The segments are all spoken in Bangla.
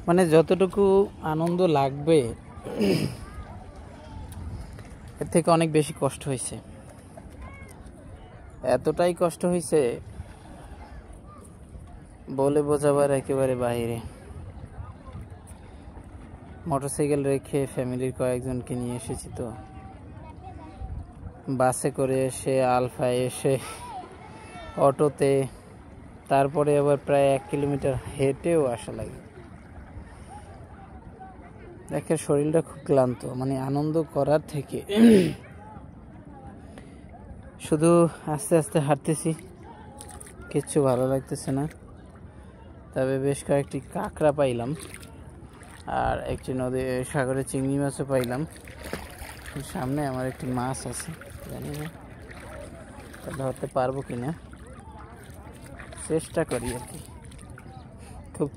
মানে যতটুকু আনন্দ লাগবে এর থেকে অনেক বেশি কষ্ট হয়েছে। এতটাই কষ্ট হয়েছে বলে বোঝাবার একেবারে বাইরে। মোটরসাইকেল রেখে ফ্যামিলির কয়েকজনকে নিয়ে এসেছি, তো বাসে করে এসে, আলফায় এসে, অটোতে, তারপরে আবার প্রায় 1 কিলোমিটার হেঁটেও আসা লাগে। দেখে শরীরটা খুব ক্লান্ত। মানে আনন্দ করার থেকে শুধু আস্তে আস্তে হাঁটতেছি, কিচ্ছু ভালো লাগতেছে না। তবে বেশ কয়েকটি কাঁকড়া পাইলাম, আর একটি নদী সাগরে চিংড়ি মাছও পাইলাম। সামনে আমার একটি মাছ আছে, জানি না ধরতে পারবো কিনা, চেষ্টা করি আর কি। খুব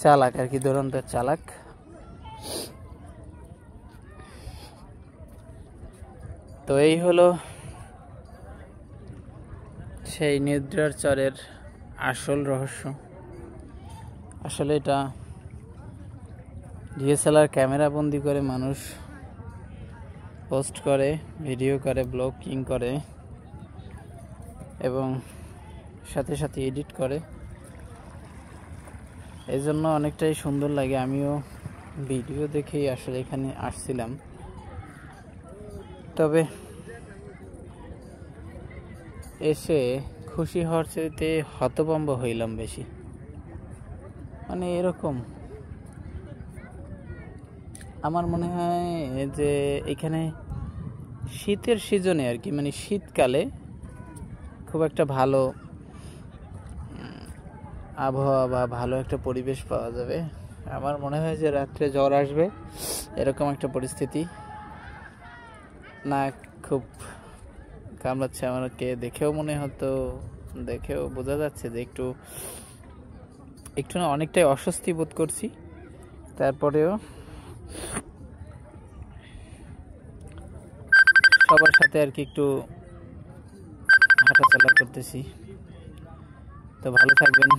চালাক আর কি, দুরন্ত চালাক। তো এই হলো সেই নিদ্রার চরের আসল রহস্য। আসলে এটা ডিএসএলআর ক্যামেরা বন্দি করে মানুষ পোস্ট করে, ভিডিও করে, ব্লগিং করে এবং সাথে সাথে এডিট করে। এই জন্য অনেকটাই সুন্দর লাগে। আমিও ভিডিও দেখেই আসলে এখানে আসছিলাম। তবে এসে খুশি হওয়ার চাইতে হতভম্ব হইলাম বেশি। মানে এরকম আমার মনে হয় যে এখানে শীতের সিজনে আর কি, মানে শীতকালে খুব একটা ভালো আবহাওয়া বা ভালো একটা পরিবেশ পাওয়া যাবে। আমার মনে হয় যে রাত্রে জ্বর আসবে, এরকম একটা পরিস্থিতি। না, খুব কামড়াচ্ছে আমাকে, দেখেও মনে হতো, দেখেও বোঝা যাচ্ছে যে একটু একটু না অনেকটাই অস্বস্তি বোধ করছি। তারপরেও সবার সাথে আর কি একটু হাঁটাচলা করতেছি। তো ভালো থাকবেন।